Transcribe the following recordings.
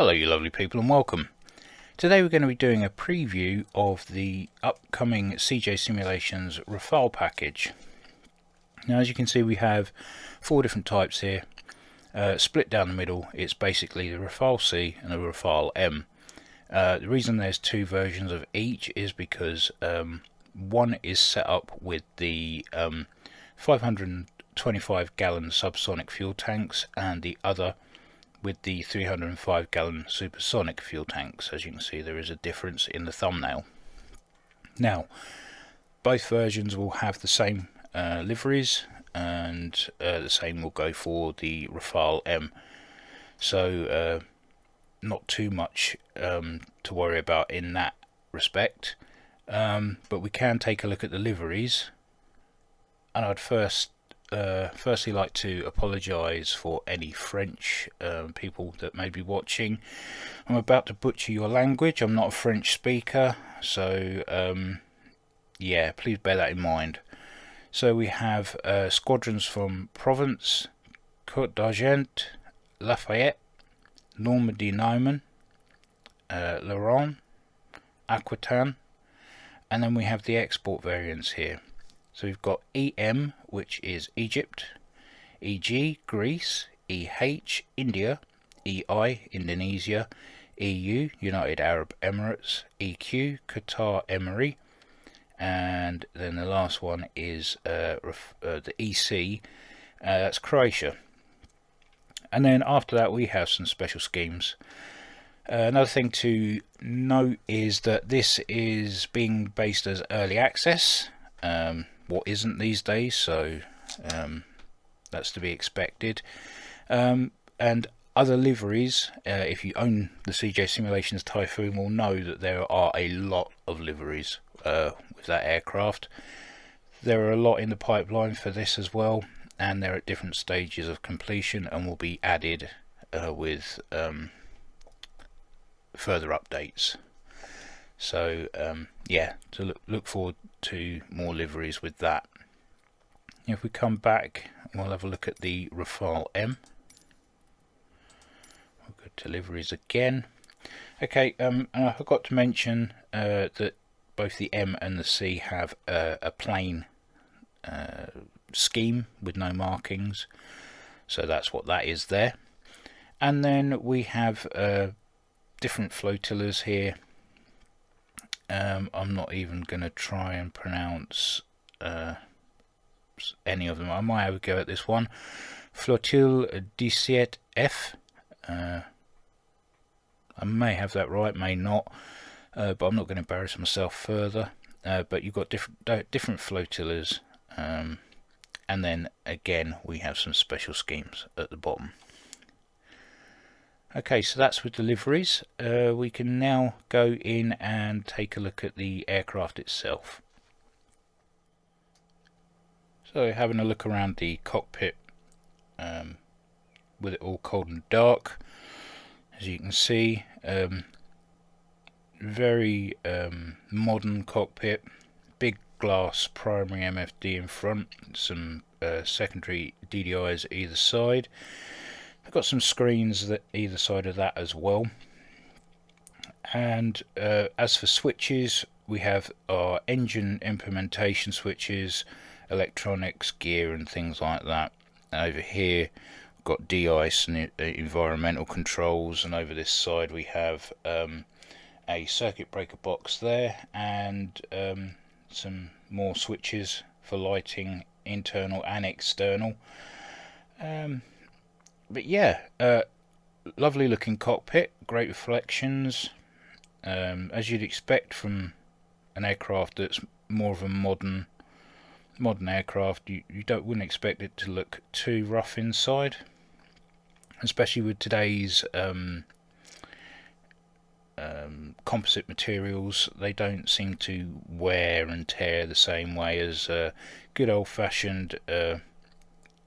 Hello you lovely people and welcome. Today we're going to be doing a preview of the upcoming CJ Simulations Rafale package. Now as you can see we have 4 different types here. Split down the middle, it's basically the Rafale C and the Rafale M. The reason there's 2 versions of each is because one is set up with the 525 gallon subsonic fuel tanks and the other with the 305 gallon supersonic fuel tanks. As you can see, there is a difference in the thumbnail. Now both versions will have the same liveries, and the same will go for the Rafale M, so not too much to worry about in that respect, but we can take a look at the liveries. And I'd firstly like to apologise for any French people that may be watching. I'm about to butcher your language. I'm not a French speaker, so yeah, please bear that in mind. So we have squadrons from Provence, Côte d'Argent, Lafayette, Normandy-Niemen, Lorraine, Aquitaine, and then we have the export variants here. So we've got EM, which is Egypt, EG, Greece, EH, India, EI, Indonesia, EU, United Arab Emirates, EQ, Qatar Emiri, and then the last one is the EC, that's Croatia. And then after that we have some special schemes. Another thing to note is that this is being based as early access. What isn't these days, so that's to be expected. And other liveries, if you own the CJ Simulations Typhoon, will know that there are a lot of liveries with that aircraft. There are a lot in the pipeline for this as well, and they're at different stages of completion and will be added with further updates. So yeah, to look forward to more liveries with that. If we come back, we'll have a look at the Rafale M. We'll go to liveries again. Okay, and I forgot to mention that both the M and the C have a plain scheme with no markings, so that's what that is there. And then we have different flotillas here. I'm not even going to try and pronounce any of them. I might have a go at this one. Flotille 17F. I may have that right, may not, but I'm not going to embarrass myself further. But you've got different flotillas, and then again we have some special schemes at the bottom. Okay, so that's with the liveries. We can now go in and take a look at the aircraft itself. So having a look around the cockpit, with it all cold and dark, as you can see, very modern cockpit, big glass primary MFD in front, some secondary DDIs either side. I've got some screens that either side of that as well. And as for switches, we have our engine implementation switches, electronics, gear and things like that. Over here we've got de-ice and environmental controls, and over this side we have a circuit breaker box there, and some more switches for lighting, internal and external. But yeah, lovely looking cockpit, great reflections, as you'd expect from an aircraft that's more of a modern aircraft. You wouldn't expect it to look too rough inside, especially with today's composite materials. They don't seem to wear and tear the same way as good old-fashioned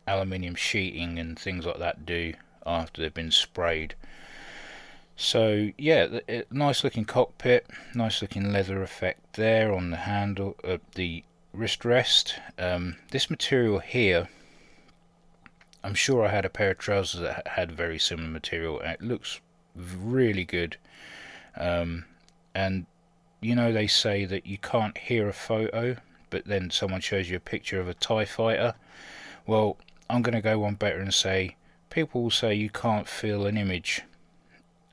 aluminium sheeting and things like that do after they've been sprayed. So yeah, nice looking cockpit, nice looking leather effect there on the handle of the wrist rest. This material here, I'm sure I had a pair of trousers that had very similar material, and it looks really good. And you know, they say that you can't hear a photo, but then someone shows you a picture of a TIE fighter. Well, I'm going to go one better and say people will say you can't feel an image.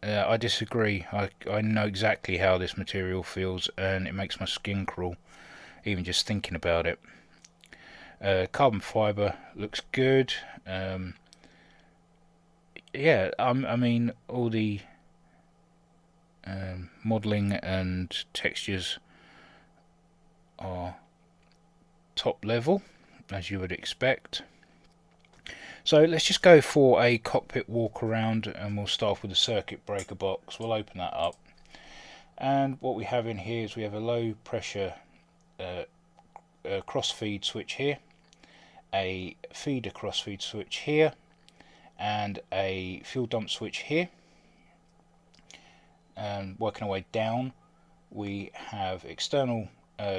I disagree. I know exactly how this material feels, and it makes my skin crawl even just thinking about it. Carbon fibre looks good. Yeah, I mean, all the modelling and textures are top level, as you would expect. So let's just go for a cockpit walk around, and we'll start off with the circuit breaker box. We'll open that up, and what we have in here is we have a low pressure cross feed switch here, a feeder cross feed switch here, and a fuel dump switch here. And working our way down, we have external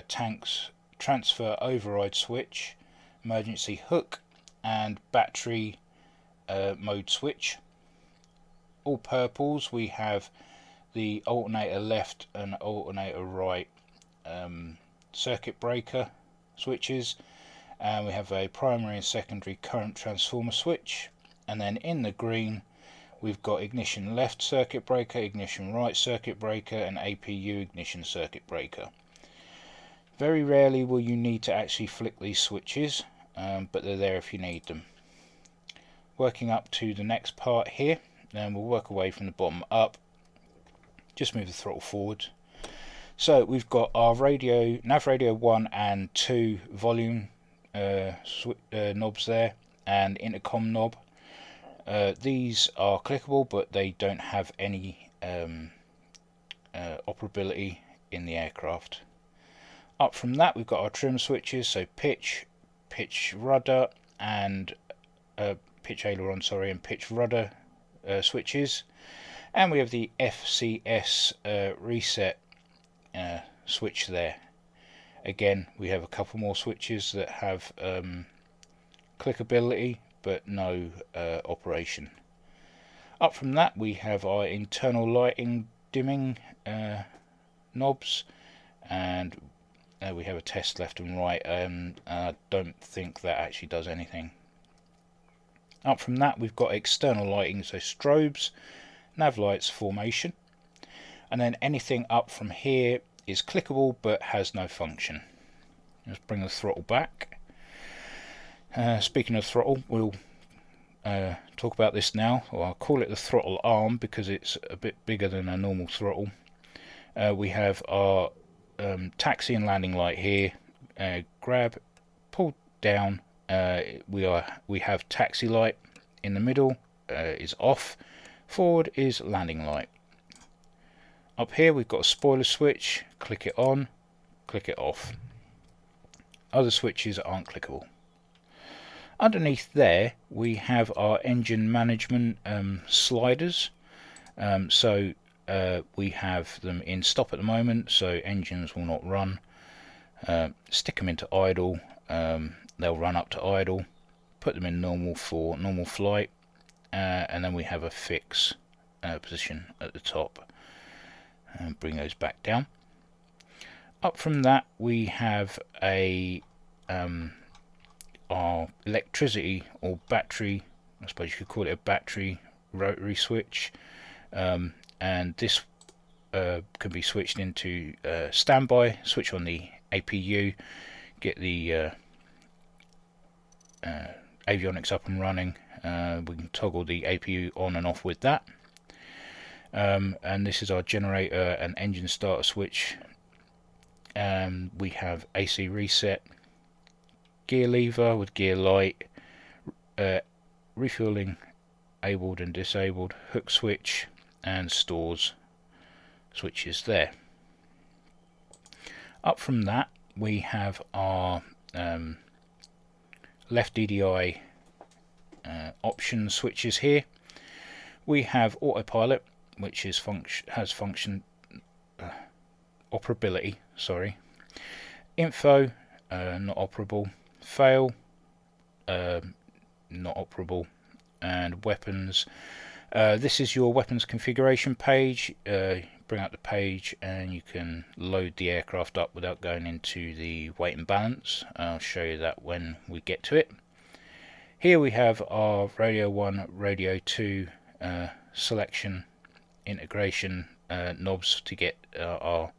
tanks transfer override switch, emergency hook, and battery mode switch. All purples, we have the alternator left and alternator right circuit breaker switches, and we have a primary and secondary current transformer switch. And then in the green, we've got ignition left circuit breaker, ignition right circuit breaker, and APU ignition circuit breaker. Very rarely will you need to actually flick these switches, but they're there if you need them. Working up to the next part here, then we'll work away from the bottom up. Just move the throttle forward. So we've got our radio, nav radio 1 and 2 volume knobs there, and intercom knob. These are clickable, but they don't have any operability in the aircraft. Up from that, we've got our trim switches, so pitch rudder, and pitch aileron, sorry, and pitch rudder switches. And we have the FCS reset switch there. Again, we have a couple more switches that have clickability but no operation. Up from that, we have our internal lighting dimming knobs, and we have a test left and right. I don't think that actually does anything. Up from that, we've got external lighting, so strobes, nav lights, formation, and then anything up from here is clickable but has no function. Let's bring the throttle back. Speaking of throttle, we'll talk about this now, or I'll call it the throttle arm because it's a bit bigger than a normal throttle. We have our taxi and landing light here. Grab, pull down. We have taxi light in the middle is off. Forward is landing light. Up here we've got a spoiler switch. Click it on, click it off. Other switches aren't clickable. Underneath there we have our engine management sliders. We have them in stop at the moment, so engines will not run. Stick them into idle, they'll run up to idle. Put them in normal for normal flight, and then we have a fix position at the top, and bring those back down. Up from that we have a our electricity or battery, I suppose you could call it a battery rotary switch, and this can be switched into standby, switch on the APU, get the avionics up and running. We can toggle the APU on and off with that, and this is our generator and engine starter switch. We have AC reset, gear lever with gear light, refueling enabled and disabled, hook switch, and stores switches there. Up from that we have our left DDI option switches here. We have autopilot, which is operability, sorry. Info, not operable. Fail, not operable. And weapons This is your weapons configuration page. Bring up the page and you can load the aircraft up without going into the weight and balance. I'll show you that when we get to it. Here we have our Radio 1, Radio 2 selection integration knobs to get our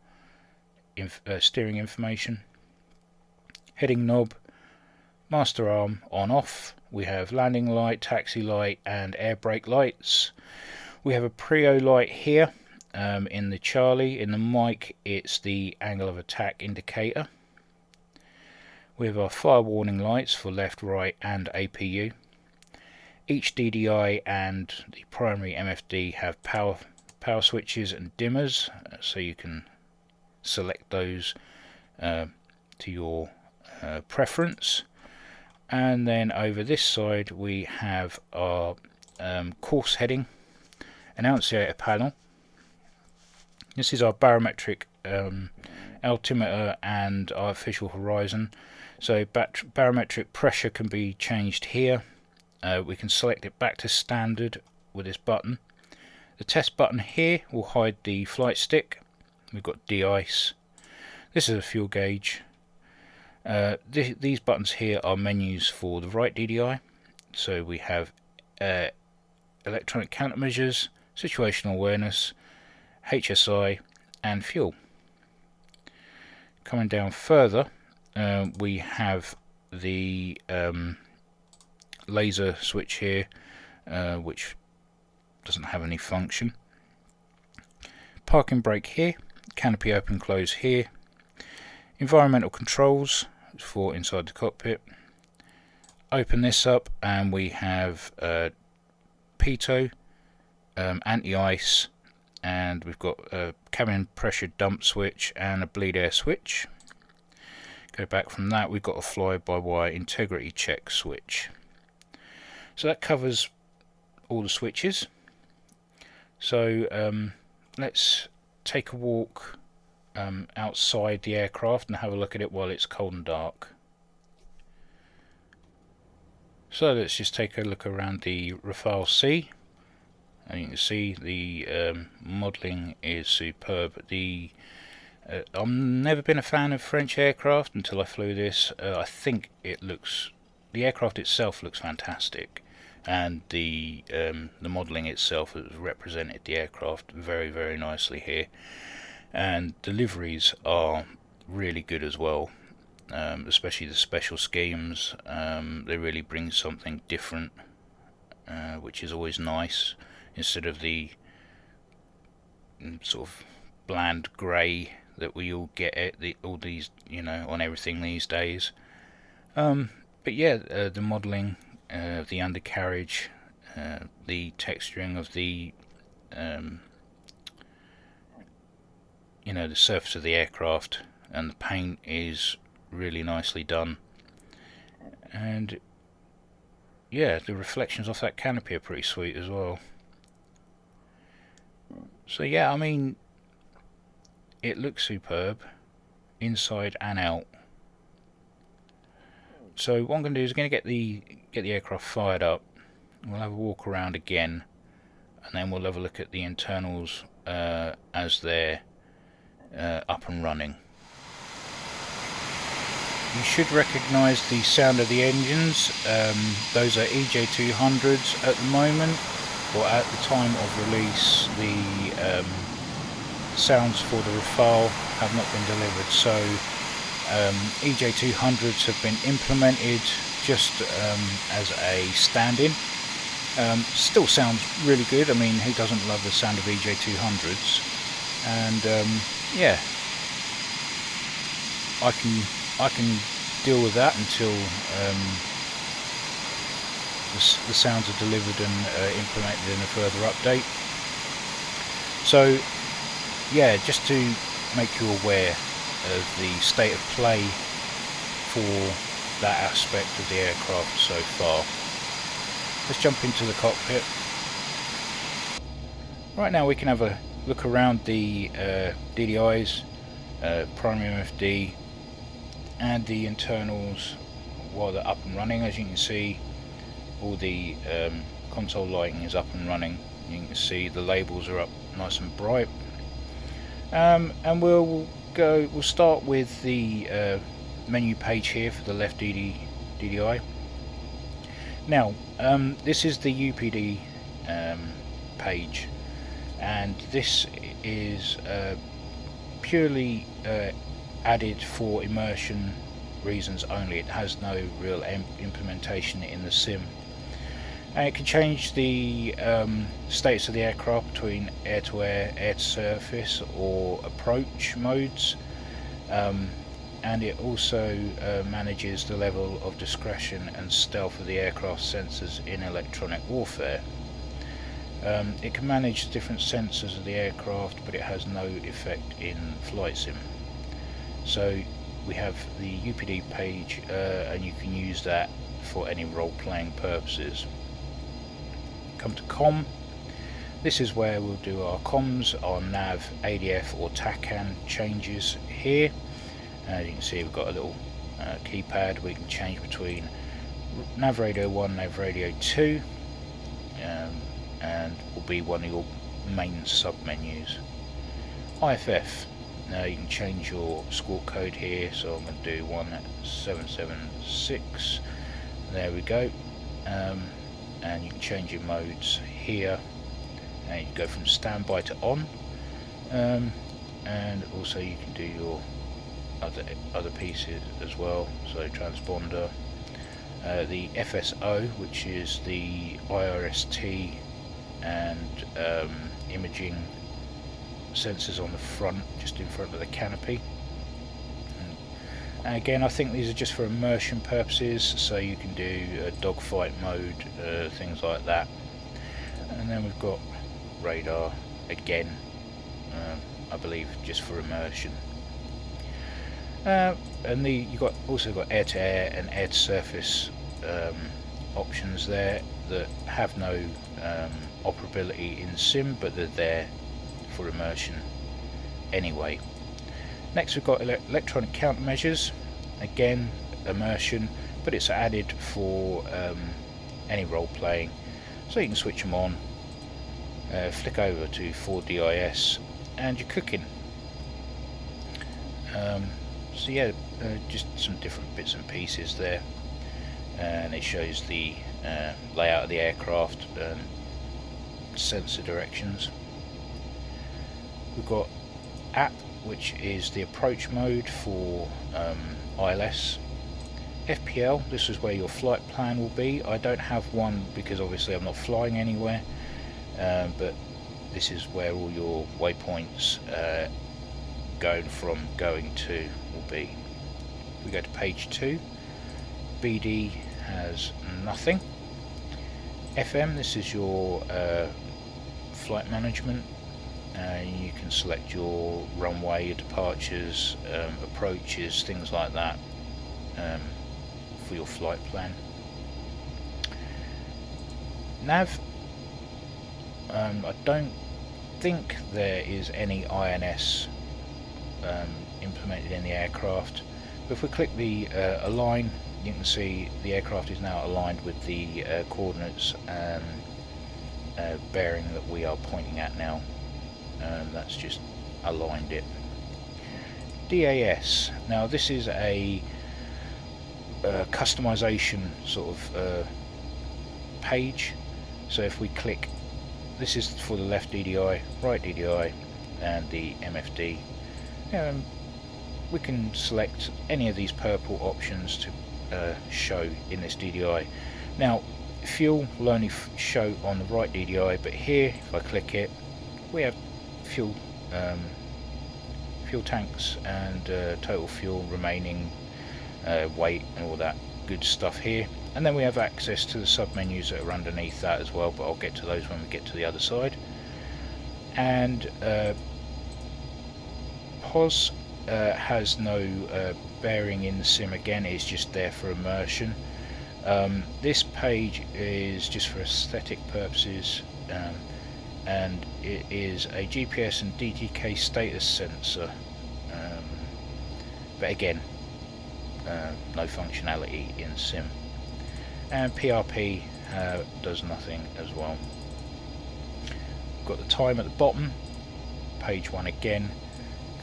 steering information. Heading knob, master arm on off. We have landing light, taxi light and air brake lights. We have a prio light here in the Charlie. In the mic it's the angle of attack indicator. We have our fire warning lights for left, right and APU. Each DDI and the primary MFD have power switches and dimmers, so you can select those to your preference. And then over this side we have our course heading annunciator panel. This is our barometric altimeter and artificial horizon. So barometric pressure can be changed here. We can select it back to standard with this button. The test button here will hide the flight stick. We've got de-ice. This is a fuel gauge. These buttons here are menus for the right DDI. So we have electronic countermeasures, situational awareness, HSI and fuel. Coming down further, we have the laser switch here, which doesn't have any function. Parking brake here, canopy open close here. Environmental controls for inside the cockpit. Open this up and we have pitot, anti-ice, and we've got a cabin pressure dump switch and a bleed air switch. Go back from that, we've got a fly-by-wire integrity check switch. So that covers all the switches. So let's take a walk outside the aircraft and have a look at it while it's cold and dark. So let's just take a look around the Rafale C. And you can see the modelling is superb. I've never been a fan of French aircraft until I flew this. I think the aircraft itself looks fantastic, and the modelling itself has represented the aircraft very, very nicely here. And deliveries are really good as well, especially the special schemes. They really bring something different, which is always nice, instead of the sort of bland grey that we all get at all these, on everything these days. But yeah, the modelling, the undercarriage, the texturing of the the surface of the aircraft, and the paint is really nicely done. And yeah, the reflections off that canopy are pretty sweet as well. So yeah, I mean, it looks superb inside and out. So what I'm going to do is I'm going to get the aircraft fired up. We'll have a walk around again, and then we'll have a look at the internals as they're up and running. You should recognise the sound of the engines. Those are EJ200s at the moment, or at the time of release. The sounds for the Rafale have not been delivered, so EJ200s have been implemented just as a stand-in. Still sounds really good. I mean, who doesn't love the sound of EJ200s? And yeah, I can deal with that until the sounds are delivered and implemented in a further update. So yeah, just to make you aware of the state of play for that aspect of the aircraft so far. Let's jump into the cockpit. Right now we can have a look around the DDIs, primary MFD, and the internals while they're up and running. As you can see, all the console lighting is up and running. You can see the labels are up nice and bright. And we'll start with the menu page here for the left DDI. Now, this is the UPD page, and this is purely added for immersion reasons only. It has no real implementation in the sim. And it can change the status of the aircraft between air-to-air, air-to-surface or approach modes, and it also manages the level of discretion and stealth of the aircraft sensors in electronic warfare. It can manage different sensors of the aircraft, but it has no effect in flight sim. So we have the UPD page, and you can use that for any role-playing purposes. Come to COM. This is where we'll do our comms, our nav, ADF or TACAN changes here. As you can see, we've got a little keypad. We can change between nav radio 1, nav radio 2, and will be one of your main sub-menus. IFF. Now you can change your squawk code here, so I'm going to do 1776. There we go. And you can change your modes here, and you can go from standby to on, and also you can do your other pieces as well. So transponder, the FSO, which is the IRST and imaging sensors on the front, just in front of the canopy. And again, I think these are just for immersion purposes, so you can do dogfight mode, things like that. And then we've got radar again, I believe just for immersion. And you've also got air-to-air and air-to-surface options there that have no operability in sim, but they're there for immersion anyway. Next we've got electronic countermeasures, again immersion, but it's added for any role playing, so you can switch them on, flick over to 4DIS and you're cooking. So yeah, just some different bits and pieces there, and it shows the layout of the aircraft and sensor directions. We've got app, which is the approach mode for ILS. FPL, this is where your flight plan will be. I don't have one because obviously I'm not flying anywhere, but this is where all your waypoints going to will be. We go to page 2. BD has nothing. FM, this is your flight management. You can select your runway, your departures, approaches, things like that, for your flight plan. Nav, I don't think there is any INS implemented in the aircraft, but if we click the align, you can see the aircraft is now aligned with the coordinates and bearing that we are pointing at now. That's just aligned it. DAS, now this is a customization sort of page. So if we click, this is for the left DDI, right DDI and the MFD. We can select any of these purple options to show in this DDI. Now fuel will only show on the right DDI, but here if I click it, we have fuel tanks and total fuel remaining, weight and all that good stuff here. And then we have access to the sub-menus that are underneath that as well, but I'll get to those when we get to the other side. And POS has no bearing in the sim. Again, it's just there for immersion. This page is just for aesthetic purposes, and it is a GPS and DTK status sensor, but again, no functionality in sim. And PRP does nothing as well. got the time at the bottom, page 1 again,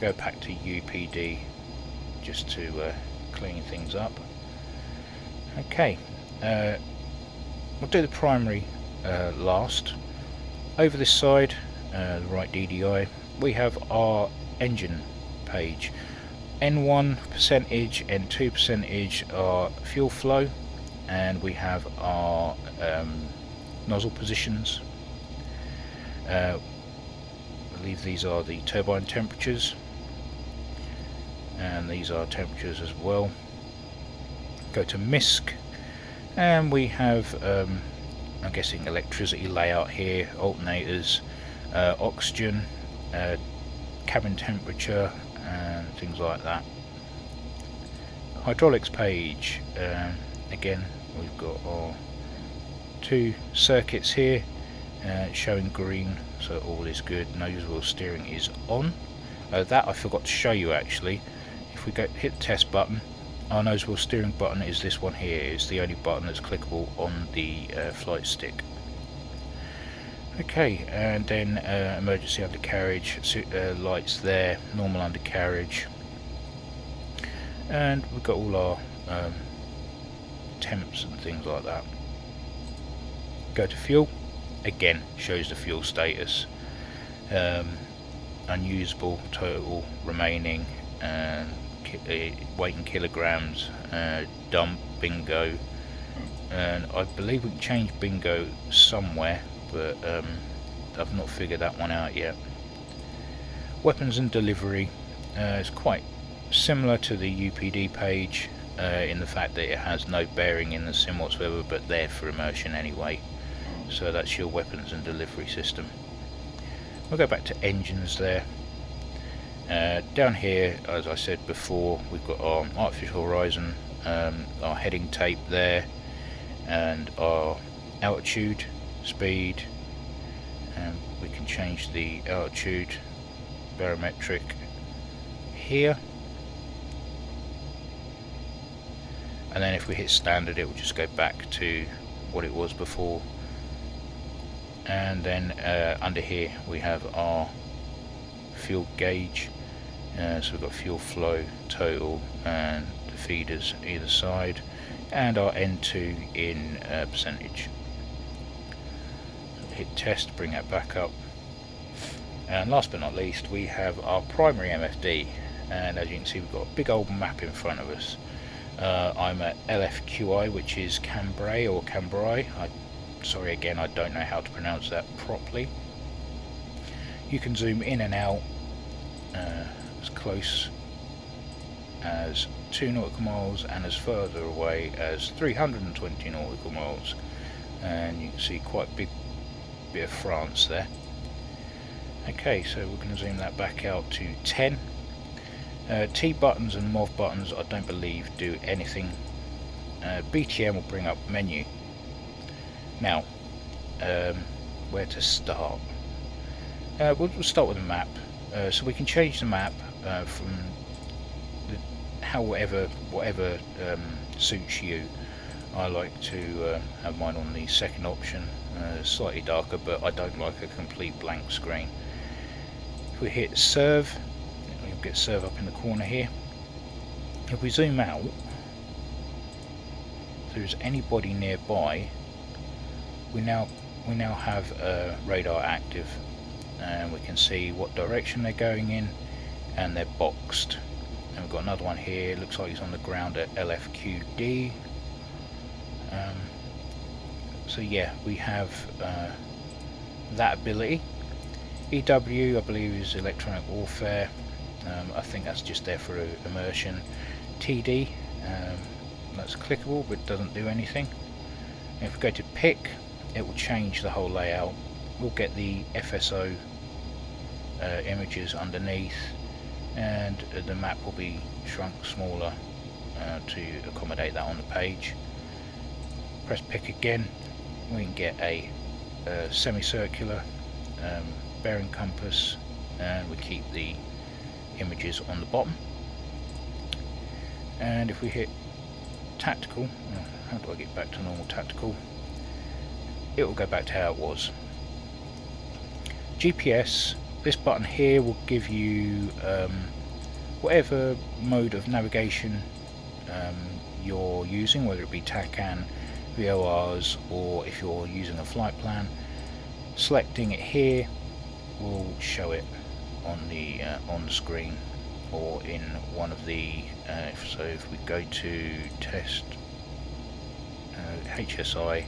go back to UPD just to clean things up. Okay, we'll do the primary last. Over this side, the right DDI, we have our engine page. N1 percentage, N2 percentage are fuel flow, and we have our nozzle positions. I believe these are the turbine temperatures, and these are temperatures as well. Go to MISC, and we have I'm guessing electricity layout here, alternators, oxygen, cabin temperature, and things like that. Hydraulics page, again we've got our 2 circuits here, showing green, so all is good. Nose wheel steering is on. That I forgot to show you actually. If we hit the test button, our nose wheel steering button is this one here. It's the only button that's clickable on the flight stick. Okay, and then emergency undercarriage, lights there, normal undercarriage, and we've got all our temps and things like that. Go to fuel, again shows the fuel status, unusable, total, remaining, weight in kilograms, dump, bingo, and I believe we can change bingo somewhere, but I've not figured that one out yet. Weapons and delivery is quite similar to the UPD page in the fact that it has no bearing in the sim whatsoever, but there for immersion anyway. So that's your weapons and delivery system. We'll go back to engines there. Down here, as I said before, we've got our artificial horizon, our heading tape there, and our altitude, speed, and we can change the altitude, barometric here, and then if we hit standard it will just go back to what it was before. And then under here we have our fuel gauge, so we've got fuel flow, total, and the feeders either side, and our N2 in percentage. So hit test, bring that back up, and last but not least we have our primary MFD, and as you can see we've got a big old map in front of us. I'm at LFQI, which is Cambrai or Cambrai. Sorry again, I don't know how to pronounce that properly. You can zoom in and out as close as 2 nautical miles and as further away as 320 nautical miles, and you can see quite a big bit of France there. Okay, so we're going to zoom that back out to 10. T buttons and MOV buttons I don't believe do anything. BTM will bring up menu. Now, where to start? We'll start with the map. So we can change the map from whatever suits you. I like to have mine on the second option, slightly darker, but I don't like a complete blank screen. If we hit serve, you'll get serve up in the corner here. If we zoom out, if there's anybody nearby, we now have radar active, and we can see what direction they're going in, and they're boxed. And we've got another one here, looks like he's on the ground at LFQD. So yeah, we have that ability. EW I believe is electronic warfare. I think that's just there for immersion. TD, that's clickable but doesn't do anything. And if we go to pick, it will change the whole layout. We'll get the FSO images underneath, and the map will be shrunk smaller to accommodate that on the page. Press pick again, we can get a semicircular bearing compass, and we keep the images on the bottom. And if we hit tactical, how do I get back to normal tactical? It will go back to how it was. GPS, this button here will give you whatever mode of navigation you're using, whether it be TACAN, VORs, or if you're using a flight plan. Selecting it here will show it on the screen, or in one of the so if we go to test HSI,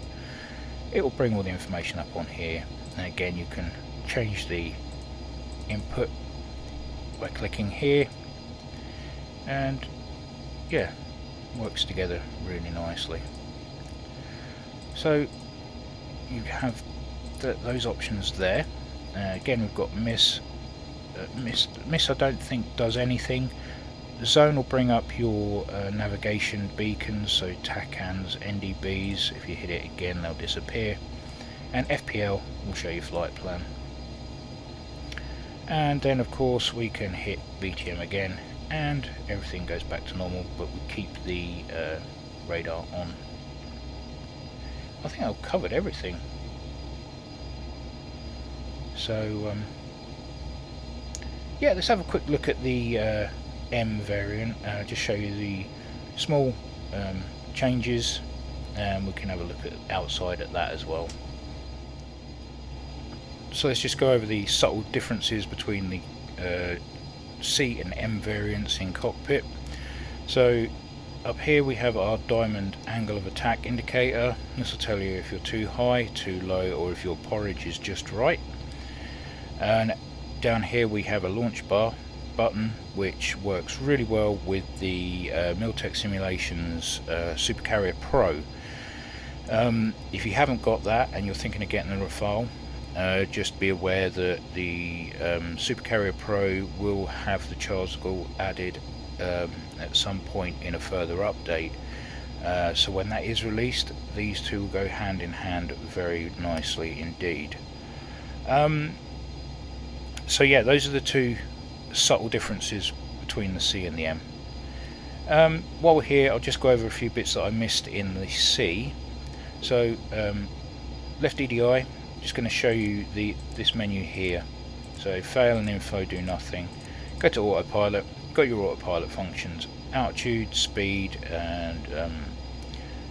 it will bring all the information up on here. And again, you can change the input by clicking here, and yeah, works together really nicely. So you have those options there. Again, we've got miss I don't think does anything. Zone will bring up your navigation beacons, so TACANs, NDBs. If you hit it again, they'll disappear. And FPL will show you flight plan. And then of course we can hit BTM again, and everything goes back to normal, but we keep the radar on. I think I've covered everything. So yeah, let's have a quick look at the M variant. Just show you the small changes, and we can have a look at outside at that as well. So let's just go over the subtle differences between the C and M variants in cockpit. So up here we have our diamond angle of attack indicator. This will tell you if you're too high, too low, or if your porridge is just right. And down here we have a launch bar button, which works really well with the Miltech Simulations Supercarrier Pro. If you haven't got that and you're thinking of getting the Rafale, just be aware that the Supercarrier Pro will have the chargeable added at some point in a further update. So when that is released, these two will go hand in hand very nicely indeed. So yeah, those are the two subtle differences between the C and the M. While we're here, I'll just go over a few bits that I missed in the C. So left EDI, just going to show you this menu here. So fail and info do nothing. Go to autopilot, got your autopilot functions, altitude, speed, and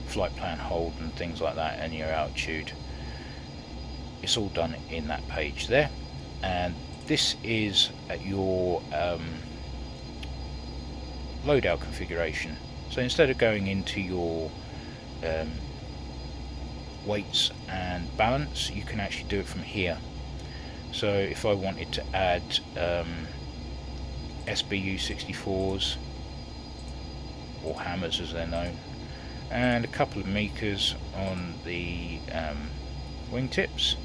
flight plan hold and things like that, and your altitude. It's all done in that page there. And this is at your loadout configuration. So instead of going into your weights and balance, you can actually do it from here. So if I wanted to add SBU 64s, or hammers as they're known, and a couple of Mikas on the wingtips,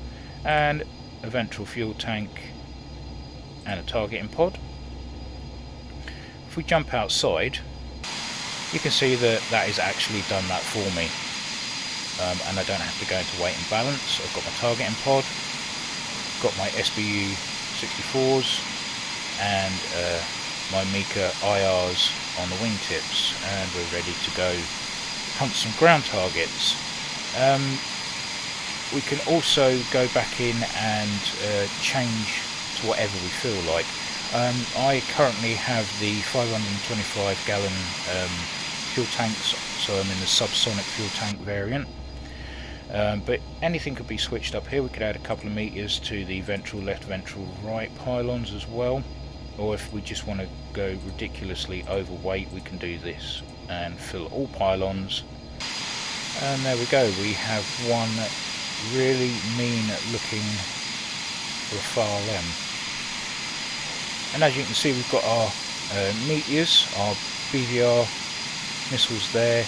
and a ventral fuel tank and a targeting pod. If we jump outside, you can see that that has actually done that for me, and I don't have to go into weight and balance. I've got my targeting pod, got my SBU 64s, and my Mika IRs on the wingtips, and we're ready to go hunt some ground targets. We can also go back in and change to whatever we feel like. I currently have the 525 gallon fuel tanks, so I'm in the subsonic fuel tank variant. But anything could be switched up here. We could add a couple of meters to the ventral left, ventral right pylons as well. Or if we just want to go ridiculously overweight, we can do this and fill all pylons. And there we go, we have one really mean looking Rafale M. And as you can see, we've got our meteors, our BVR missiles there.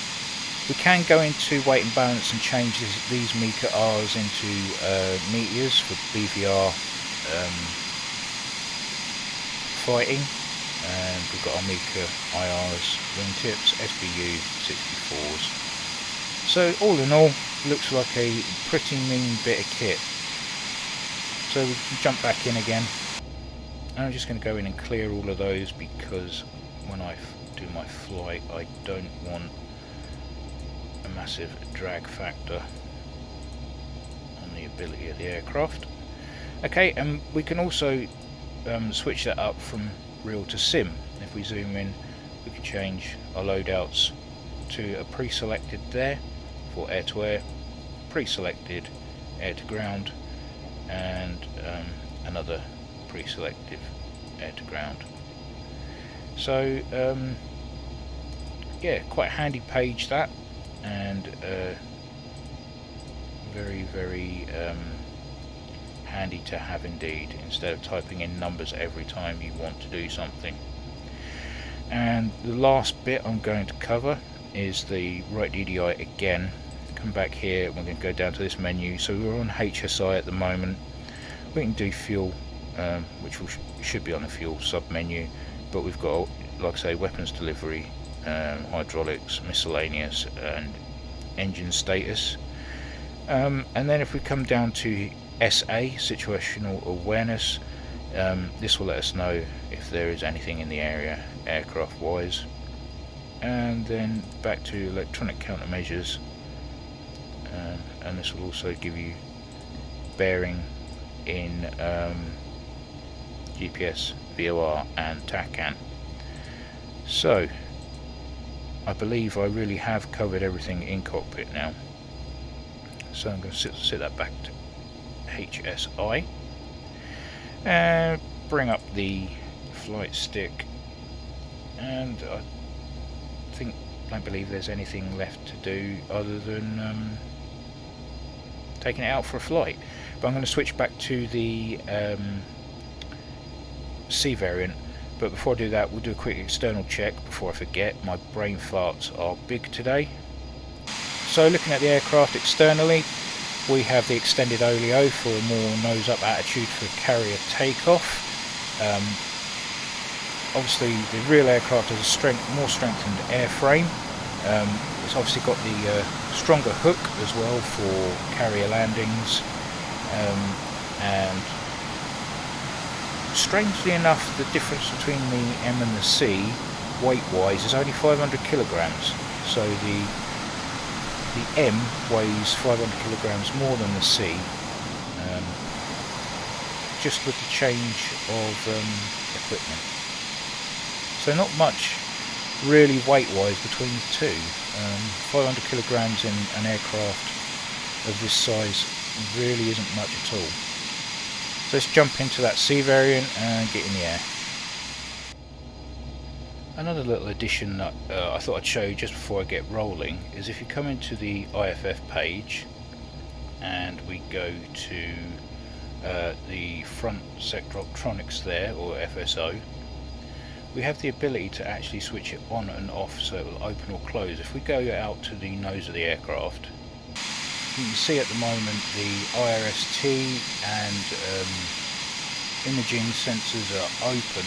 We can go into weight and balance and change these Mika R's into meteors for BVR fighting. And we've got our Mika IRs, wingtips, SBU 64s. So all in all, looks like a pretty mean bit of kit. So we can jump back in again. And I'm just going to go in and clear all of those, because when I do my flight, I don't want a massive drag factor on the ability of the aircraft. Okay, and we can also switch that up from real to sim. If we zoom in, we can change our loadouts to a pre-selected there for air to air, pre-selected air to ground, and another pre-selective air to ground. So yeah, quite a handy page that, and very handy to have indeed, instead of typing in numbers every time you want to do something. And the last bit I'm going to cover is the right DDI again. Come back here, we're going to go down to this menu. So we're on HSI at the moment. We can do fuel, which should be on the fuel sub menu, but we've got, like I say, weapons delivery, hydraulics, miscellaneous, and engine status. And then if we come down to SA, situational awareness, this will let us know if there is anything in the area aircraft wise. And then back to electronic countermeasures, and this will also give you bearing in GPS, VOR and TACAN. So I believe I really have covered everything in cockpit now. So I'm going to sit that back to HSI and bring up the flight stick, and I don't believe there's anything left to do other than taking it out for a flight. But I'm going to switch back to the C variant. But before I do that, we'll do a quick external check before I forget. My brain farts are big today. So looking at the aircraft externally, we have the extended oleo for a more nose-up attitude for carrier takeoff. Obviously the real aircraft has a more strengthened airframe. It's obviously got the stronger hook as well for carrier landings, and strangely enough the difference between the M and the C weight wise is only 500 kilograms. So the M weighs 500 kilograms more than the C, just with the change of equipment. So not much really weight wise between the two. 500 kilograms in an aircraft of this size really isn't much at all. So let's jump into that C variant and get in the air. Another little addition that I thought I'd show you just before I get rolling is if you come into the IFF page and we go to the front sector optronics there, or FSO, we have the ability to actually switch it on and off so it will open or close. If we go out to the nose of the aircraft, you can see at the moment the IRST and imaging sensors are open.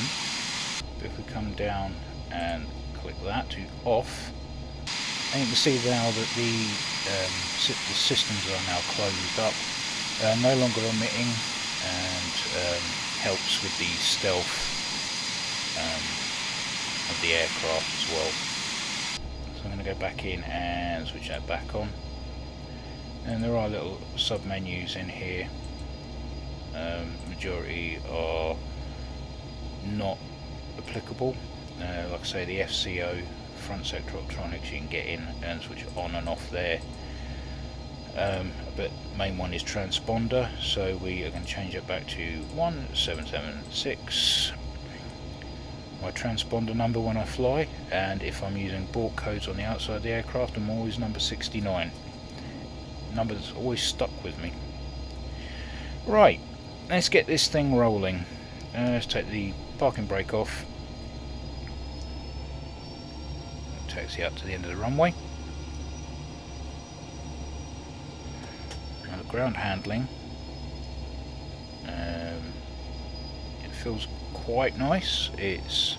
But if we come down and click that to off, and you can see now that the systems are now closed up, no longer emitting, and helps with the stealth of the aircraft as well. So I'm going to go back in and switch that back on, and there are little sub menus in here. Majority are not applicable. Like I say, the FCO, front sector optronics, you can get in and switch it on and off there. But main one is transponder, so we are going to change it back to 1776, my transponder number when I fly, and if I'm using board codes on the outside of the aircraft, I'm always number 69. Number that's always stuck with me. Right, let's get this thing rolling. Let's take the parking brake off. Taxi up to the end of the runway. Now the ground handling, it feels quite nice. It's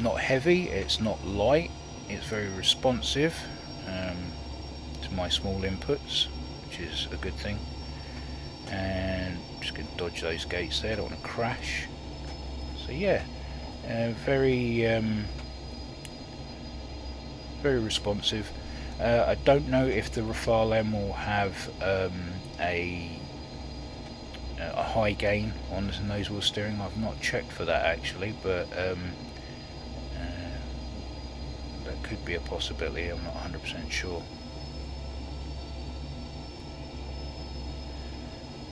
not heavy, it's not light, it's very responsive to my small inputs, which is a good thing. And just going to dodge those gates there, I don't want to crash. So yeah, very responsive. I don't know if the Rafale M will have a a high gain on the nose wheel steering. I've not checked for that actually, but that could be a possibility. I'm not 100% sure.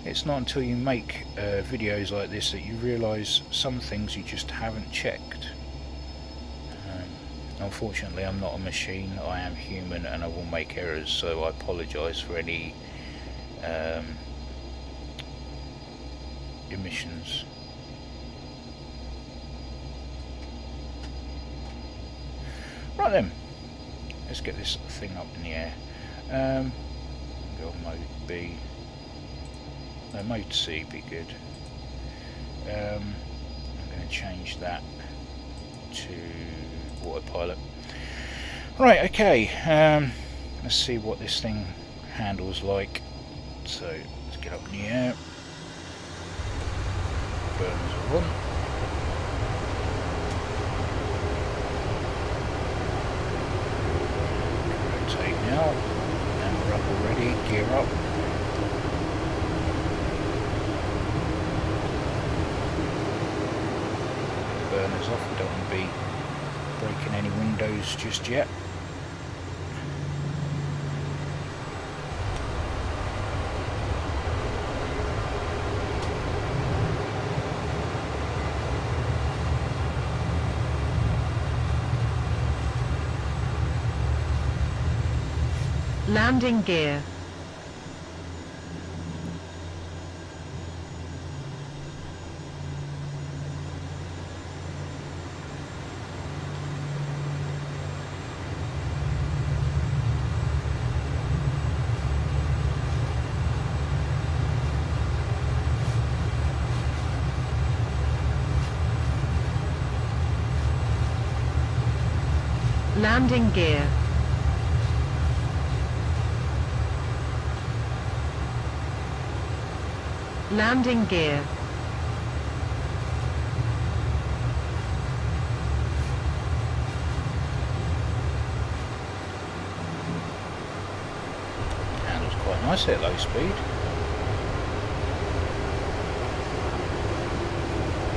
It's not until you make videos like this that you realise some things you just haven't checked. Unfortunately, I'm not a machine. I am human and I will make errors, so I apologise for any emissions. Right then, let's get this thing up in the air. Go on mode B. No, mode C be good. I'm going to change that to autopilot. Right, okay. Let's see what this thing handles like. So let's get up in the air. Burners are on. Rotate now, and we're up already. Gear up. Burners off. We don't want to be breaking any windows just yet. Landing gear. Landing gear. Landing gear. Handles quite nice at low speed.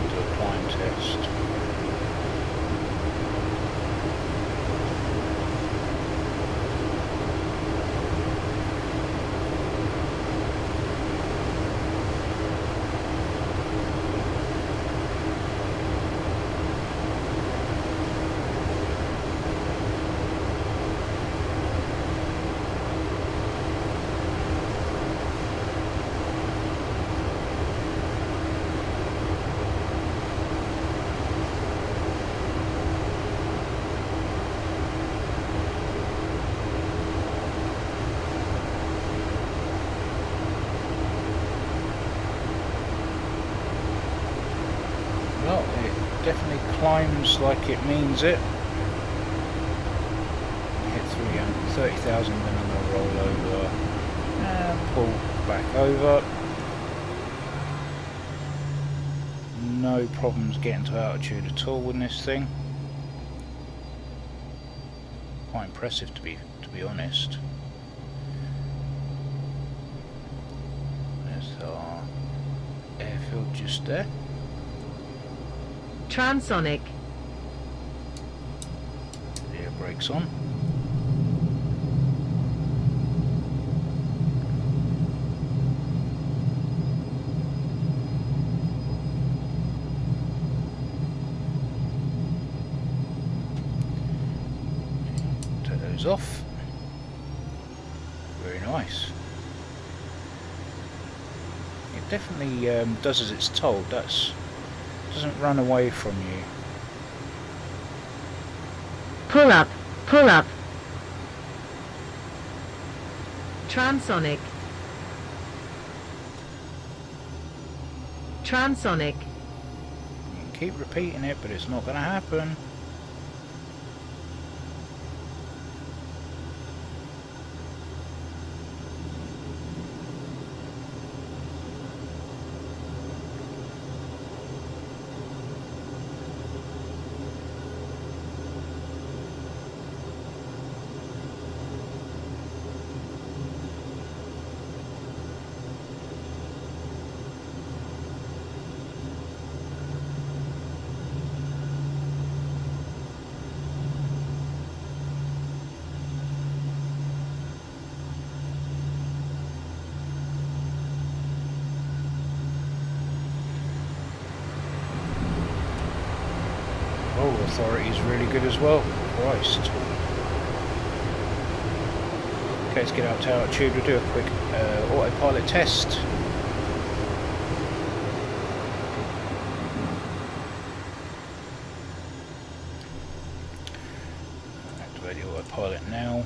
Do a climb test. Well, it definitely climbs like it means it. Hit 30,000, then I'm going to roll over and pull back over. No problems getting to altitude at all with this thing. Quite impressive to be honest. There's our airfield just there. Transonic. The air brakes on. Take those off. Very nice. It definitely does as it's told. Doesn't run away from you. Pull up. Pull up. Transonic. Transonic. You can keep repeating it, but it's not going to happen. Oh, authority is really good as well. Christ. Okay, let's get up to altitude. We'll do a quick autopilot test. Activate the autopilot now.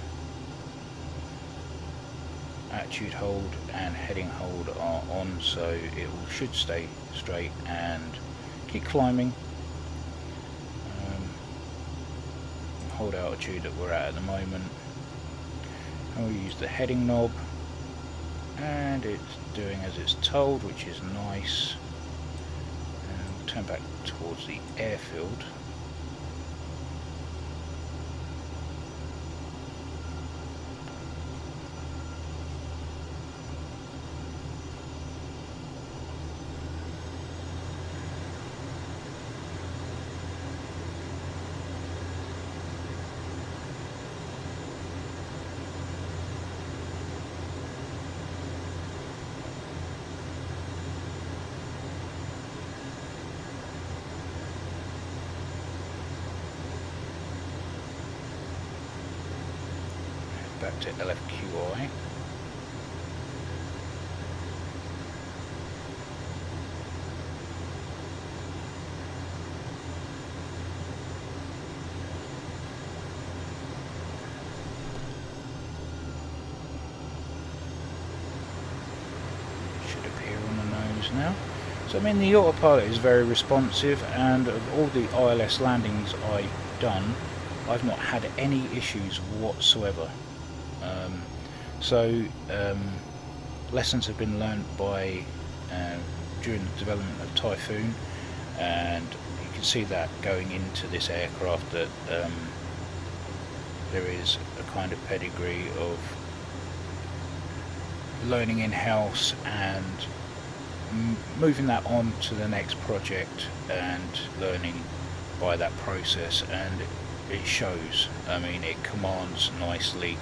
Attitude hold and heading hold are on, so it should stay straight and keep climbing. Hold altitude that we're at the moment. And we'll use the heading knob, and it's doing as it's told, which is nice. And we'll turn back towards the airfield. Back to LFQI. Should appear on the nose now. So I mean, the autopilot is very responsive, and of all the ILS landings I've done, I've not had any issues whatsoever. Lessons have been learnt by during the development of Typhoon, and you can see that going into this aircraft that there is a kind of pedigree of learning in-house and moving that on to the next project and learning by that process, and it shows. I mean, it commands nicely,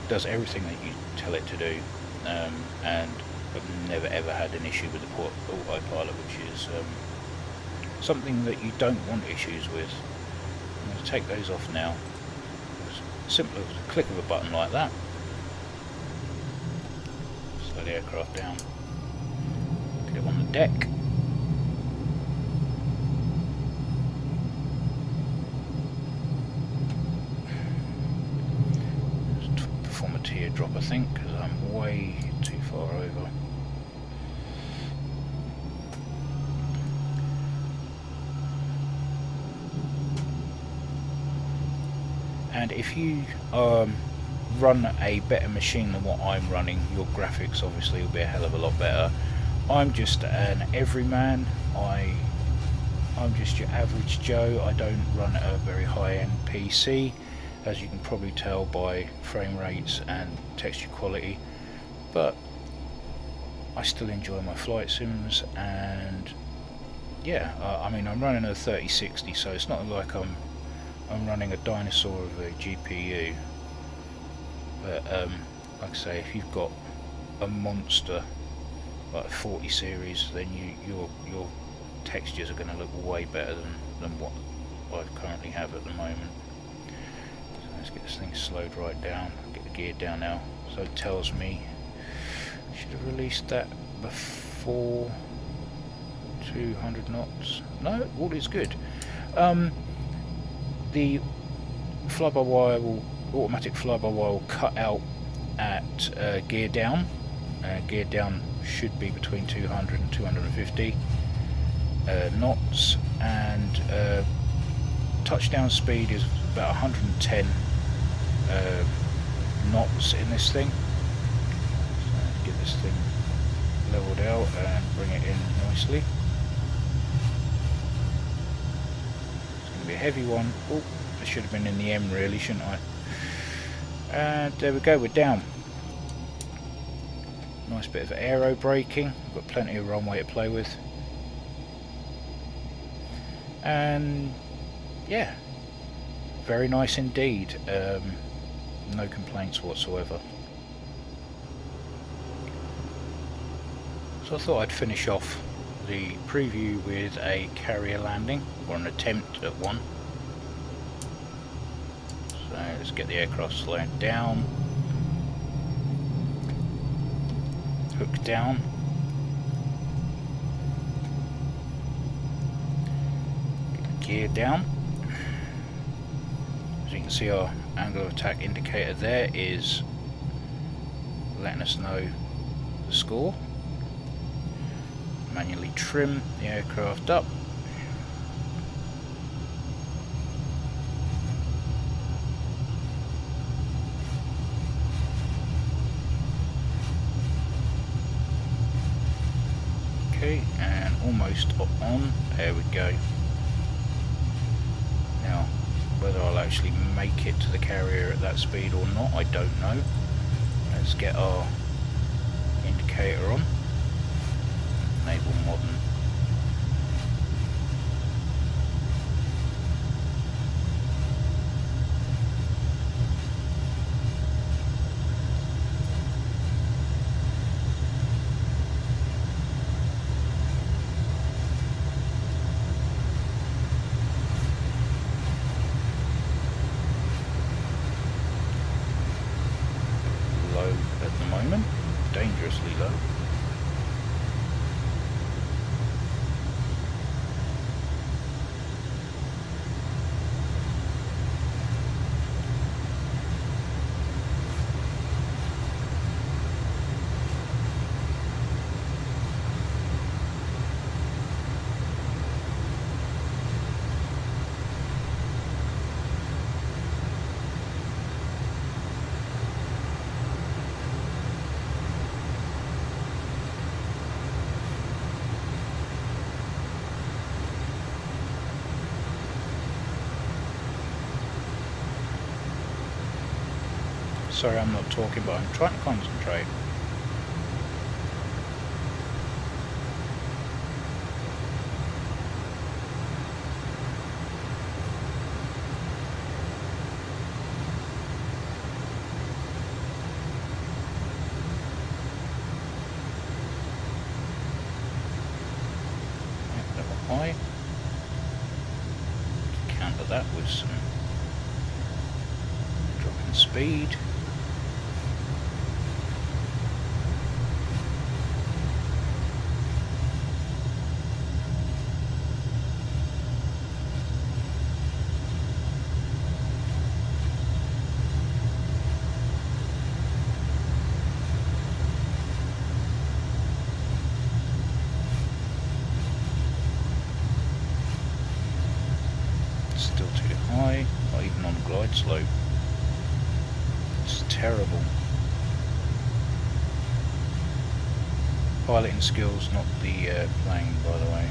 does everything that you tell it to do, and I've never ever had an issue with the autopilot, which is something that you don't want issues with. I'm going to take those off now. It's simple as a click of a button like that. Slow the aircraft down. Get it on the deck. Perform a teardrop, I think, because I'm way too far over. And if you run a better machine than what I'm running, your graphics obviously will be a hell of a lot better. I'm just an everyman. I'm just your average Joe. I don't run a very high-end PC, as you can probably tell by frame rates and texture quality, but I still enjoy my flight sims. And yeah, I mean, I'm running a 3060, so it's not like I'm running a dinosaur of a GPU, but like I say, if you've got a monster like a 40 series, then your textures are going to look way better than what I currently have at the moment. So let's get this thing slowed right down, get the gear down now, so it tells me I should have released that before 200 knots. No, all is good. The fly-by-wire automatic fly-by-wire will cut out at gear down. Gear down should be between 200 and 250 knots, and touchdown speed is about 110 knots in this thing. So get this thing leveled out and bring it in nicely. Be a heavy one. Oh, I should have been in the M really, shouldn't I? And there we go, we're down. Nice bit of aero braking. We've got plenty of runway to play with. And yeah, very nice indeed. No complaints whatsoever. So I thought I'd finish off the preview with a carrier landing, or an attempt at one. So let's get the aircraft slowed down, hook down, get the gear down. As you can see, our angle of attack indicator there is letting us know the score. Manually trim the aircraft up. Okay, and almost on. There we go. Now, whether I'll actually make it to the carrier at that speed or not, I don't know. Let's get our indicator on. Enable modern. Low at the moment, dangerously low. Sorry, I'm not talking, but I'm trying to concentrate. Level high. Counter that with some drop in speed. Still too high, not even on a glide slope. It's terrible. Piloting skills, not the plane, by the way.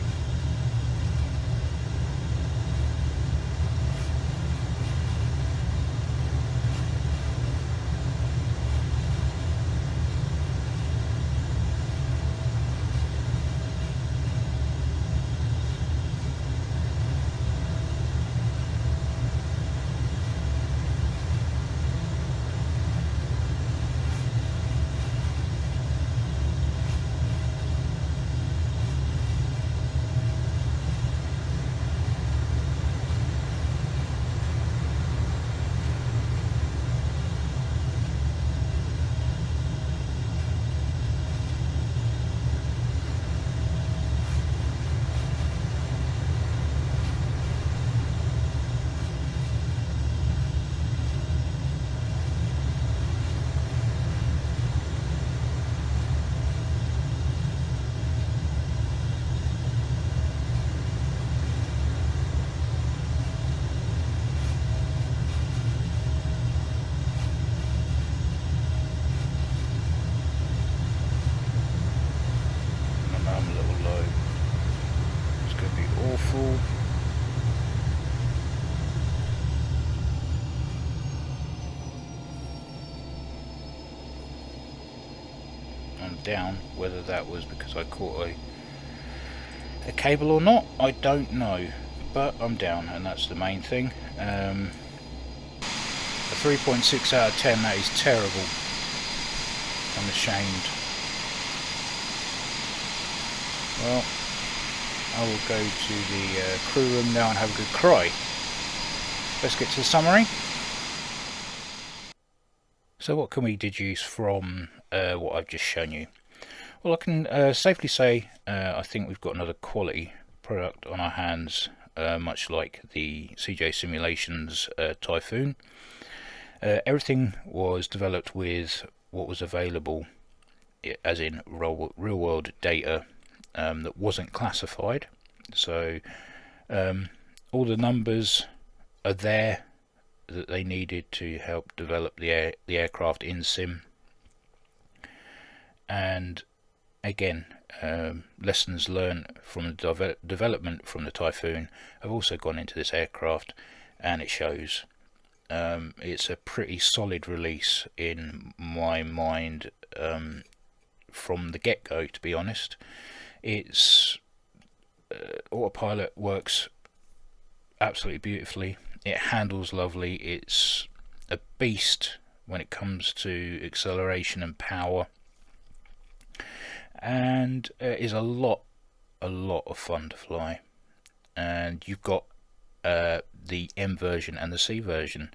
Awful. I'm down. Whether that was because I caught a cable or not, I don't know. But I'm down, and that's the main thing. A 3.6 out of 10, that is terrible. I'm ashamed. Well, I will go to the crew room now and have a good cry. Let's get to the summary. So what can we deduce from what I've just shown you? Well, I can safely say I think we've got another quality product on our hands, much like the CJ Simulations Typhoon. Everything was developed with what was available, as in real world data that wasn't classified. So all the numbers are there that they needed to help develop the aircraft in sim. And again, lessons learned from the development from the Typhoon have also gone into this aircraft, and it shows. It's a pretty solid release in my mind from the get-go, to be honest. It's autopilot works absolutely beautifully. It handles lovely. It's a beast when it comes to acceleration and power, and is a lot of fun to fly. And you've got the M version and the C version,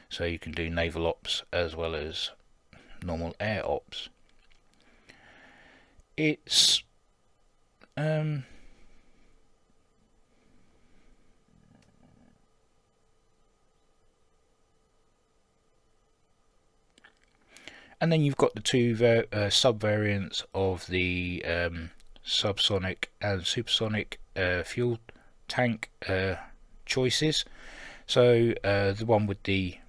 so you can do naval ops as well as normal air ops. It's and then you've got the two sub-variants of the subsonic and supersonic fuel tank choices. So the one with the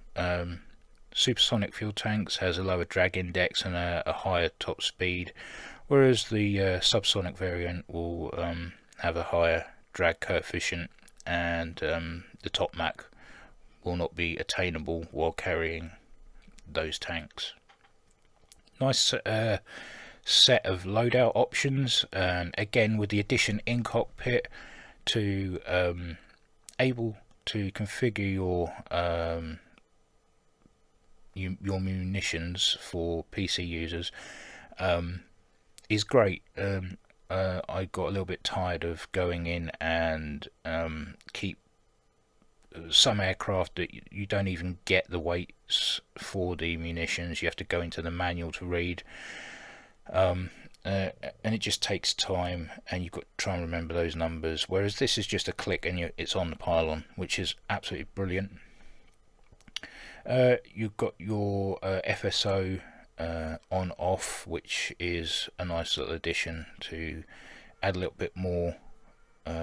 supersonic fuel tanks has a lower drag index and a higher top speed, whereas the subsonic variant will have a higher drag coefficient, and the top Mach will not be attainable while carrying those tanks. Nice set of loadout options, and again with the addition in cockpit to able to configure your munitions for PC users is great. I got a little bit tired of going in and keep some aircraft that you don't even get the weights for the munitions. You have to go into the manual to read, and it just takes time, and you've got to try and remember those numbers, whereas this is just a click and it's on the pylon, which is absolutely brilliant. You've got your FSO on off, which is a nice little addition to add a little bit more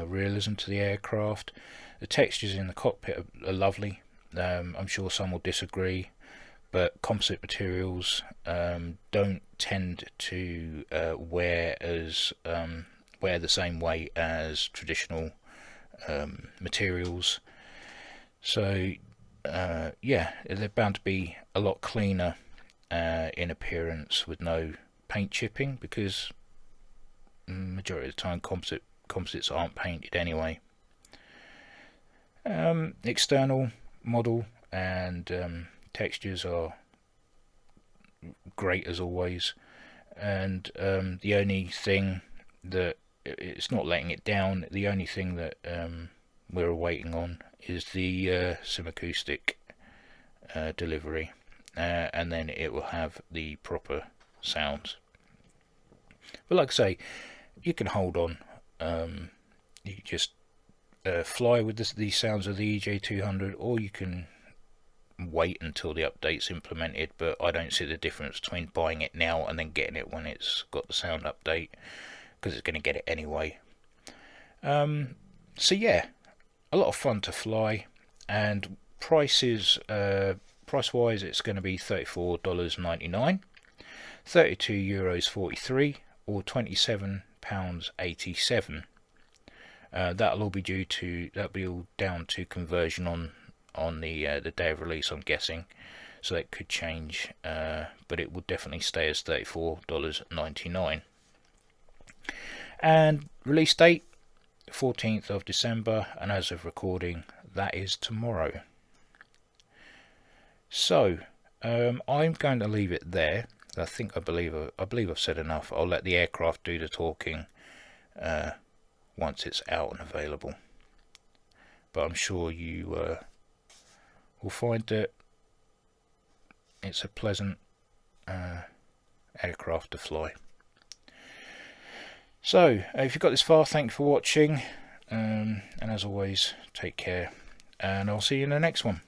realism to the aircraft. The textures in the cockpit are lovely. I'm sure some will disagree, but composite materials don't tend to wear the same way as traditional materials. So yeah, they're bound to be a lot cleaner in appearance with no paint chipping, because majority of the time composites aren't painted anyway. External model and textures are great as always, and the only thing that it's not letting it down, the only thing that we're waiting on is the sim acoustic delivery, and then it will have the proper sounds. But like I say, you can hold on. You can just fly with the sounds of the EJ200, or you can wait until the update's implemented, but I don't see the difference between buying it now and then getting it when it's got the sound update, because it's going to get it anyway. So yeah, a lot of fun to fly, and price-wise it's going to be $34.99, €32.43, or £27.87. That'll all be all down to conversion on the day of release, I'm guessing. So that could change, but it will definitely stay as $34.99. And release date 14th of December, and as of recording, that is tomorrow. So I'm going to leave it there. I believe I've said enough. I'll let the aircraft do the talking once it's out and available. But I'm sure you will find that it's a pleasant aircraft to fly. So if you've got this far, thanks for watching, and as always, take care, and I'll see you in the next one.